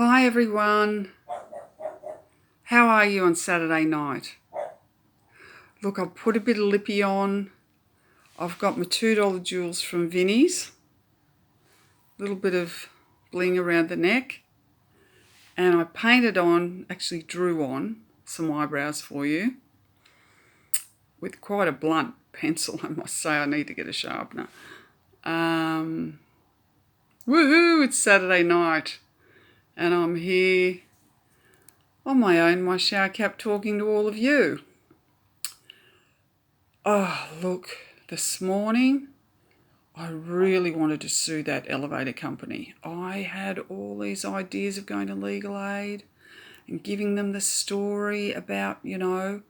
Hi everyone, how are you on Saturday night? Look, I've put a bit of lippy on. I've got my $2 jewels from Vinnie's, a little bit of bling around the neck, and I painted on, actually drew on some eyebrows for you with quite a blunt pencil. I must say, I need to get a sharpener. Woohoo, it's Saturday night and I'm here on my own, my shower cap, talking to all of you. Oh, look, this morning I really wanted to sue that elevator company. I had all these ideas of going to legal aid and giving them the story about, the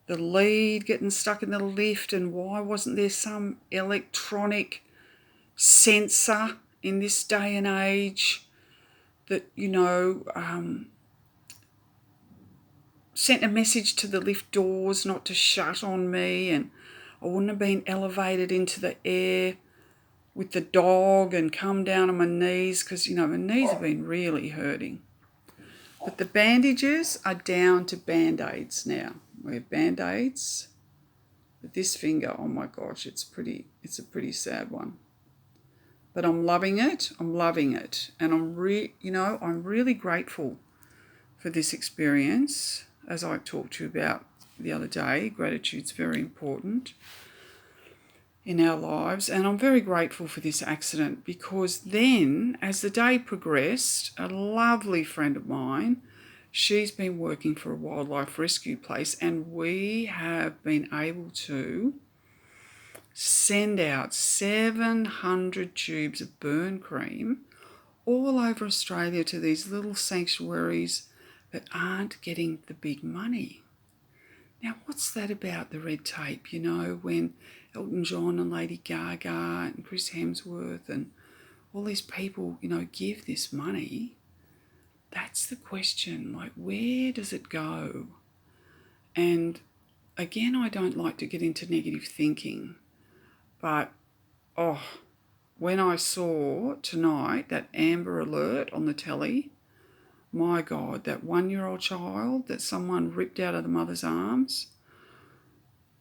lead getting stuck in the lift and why wasn't there some electronic sensor in this day and age that, sent a message to the lift doors not to shut on me, and I wouldn't have been elevated into the air with the dog and come down on my knees because, my knees have been really hurting. But the bandages are down to Band-Aids now. We have Band-Aids. But this finger, oh my gosh, it's a pretty sad one. But I'm loving it. And I'm really grateful for this experience. As I talked to you about the other day, gratitude's very important in our lives, and I'm very grateful for this accident because then, as the day progressed, a lovely friend of mine, she's been working for a wildlife rescue place, and we have been able to send out 700 tubes of burn cream all over Australia to these little sanctuaries that aren't getting the big money. Now, what's that about the red tape? When Elton John and Lady Gaga and Chris Hemsworth and all these people, give this money, that's the question. Like, where does it go? And again, I don't like to get into negative thinking, but, when I saw tonight that Amber Alert on the telly, my God, that 1-year-old child that someone ripped out of the mother's arms,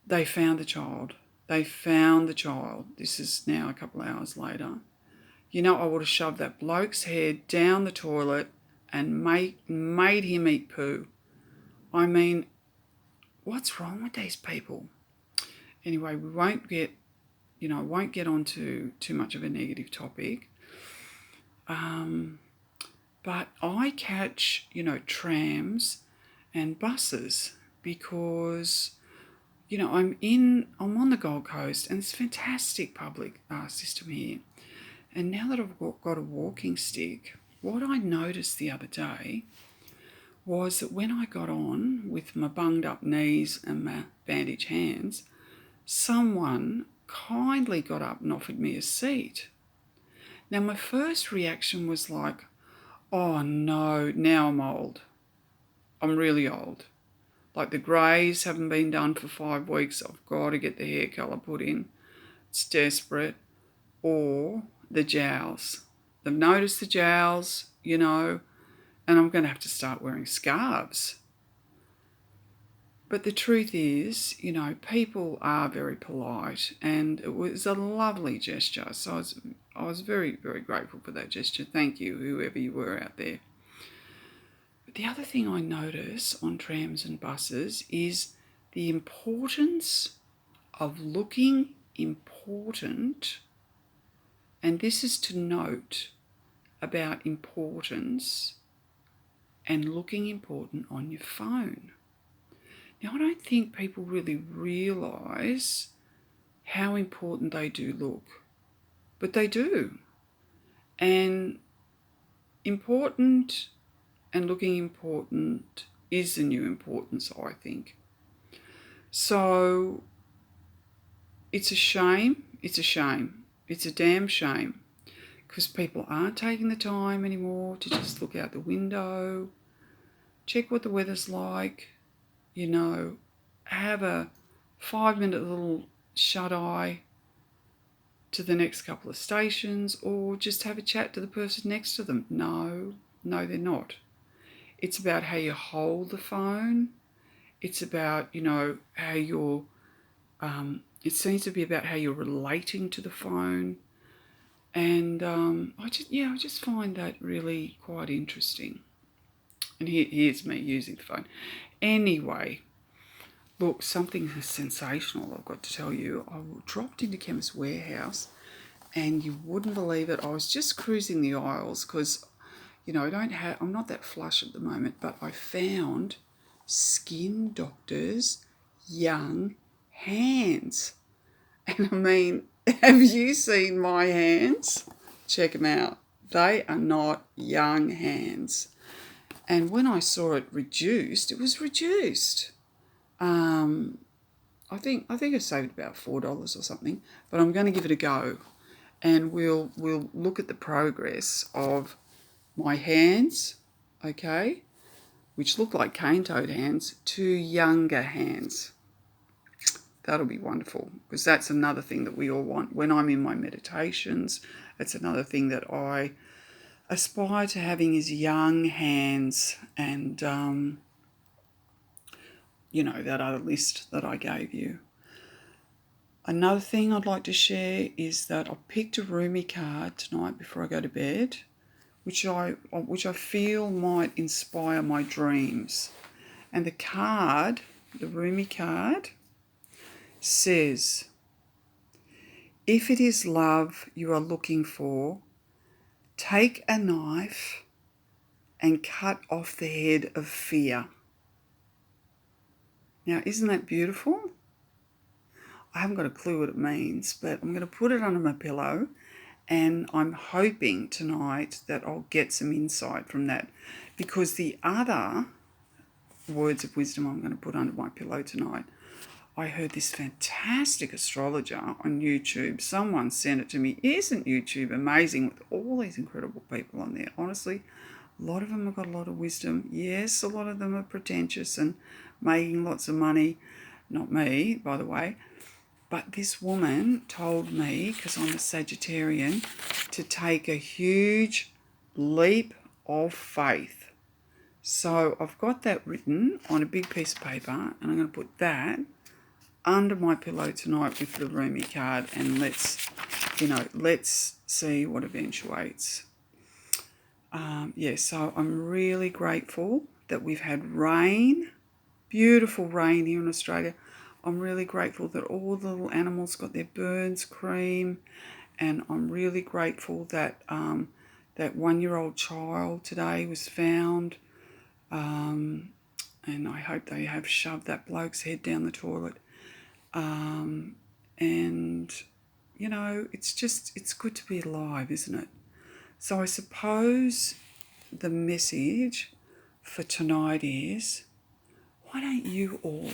they found the child. This is now a couple of hours later. I would have shoved that bloke's head down the toilet and made him eat poo. I mean, what's wrong with these people? Anyway, we won't get onto too much of a negative topic. But I catch, trams and buses because, I'm on the Gold Coast and it's a fantastic public system here. And now that I've got a walking stick, what I noticed the other day was that when I got on with my bunged up knees and my bandaged hands, someone kindly got up and offered me a seat. Now, my first reaction was like, oh no, now I'm old. I'm really old. Like, the greys haven't been done for 5 weeks. I've got to get the hair colour put in. It's desperate. Or the jowls. They've noticed the jowls, and I'm going to have to start wearing scarves. But the truth is, people are very polite, and it was a lovely gesture. So I was very, very grateful for that gesture. Thank you, whoever you were out there. But the other thing I notice on trams and buses is the importance of looking important, and this is to note about importance and looking important on your phone. Now, I don't think people really realise how important they do look, but they do. And important and looking important is the new importance, I think. So it's a shame. It's a damn shame, because people aren't taking the time anymore to just look out the window, check what the weather's like, have a 5-minute little shut-eye to the next couple of stations, or just have a chat to the person next to them. No, No, they're not. It's about how you hold the phone. It's about, how you're, it seems to be about how you're relating to the phone. And I just find that really quite interesting. And here's me using the phone. Anyway, look, something sensational I've got to tell you. I dropped into Chemist Warehouse, and you wouldn't believe it. I was just cruising the aisles because, I'm not that flush at the moment, but I found Skin Doctor's young hands. And I mean, have you seen my hands? Check them out. They are not young hands. And when I saw it reduced, it was reduced. I think I saved about $4 or something, but I'm going to give it a go, and we'll look at the progress of my hands, okay, which look like cane toad hands, to younger hands. That'll be wonderful, because that's another thing that we all want. When I'm in my meditations, it's another thing that I aspire to having is young hands, and that other list that I gave you. Another thing I'd like to share is that I picked a Rumi card tonight before I go to bed, which I feel might inspire my dreams. And the card, the Rumi card, says, if it is love you are looking for, take a knife and cut off the head of fear. Now, isn't that beautiful? I haven't got a clue what it means, but I'm going to put it under my pillow, and I'm hoping tonight that I'll get some insight from that, because the other words of wisdom I'm going to put under my pillow tonight, I heard this fantastic astrologer on YouTube. Someone sent it to me. Isn't YouTube amazing with all these incredible people on there? Honestly, a lot of them have got a lot of wisdom. Yes, a lot of them are pretentious and making lots of money. Not me, by the way. But this woman told me, because I'm a Sagittarian, to take a huge leap of faith. So I've got that written on a big piece of paper, and I'm going to put that under my pillow tonight with the Rumi card, and let's see what eventuates. So I'm really grateful that we've had rain, beautiful rain here in Australia. I'm really grateful that all the little animals got their burns cream, and I'm really grateful that that 1-year-old child today was found, and I hope they have shoved that bloke's head down the toilet. It's good to be alive, isn't it? So I suppose the message for tonight is, why don't you all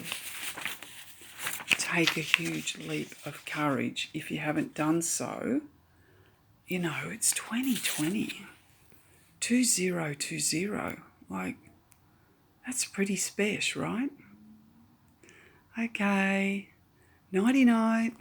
take a huge leap of courage if you haven't done so? It's 2020, 2020. Like, that's pretty special, right? Okay, nighty night.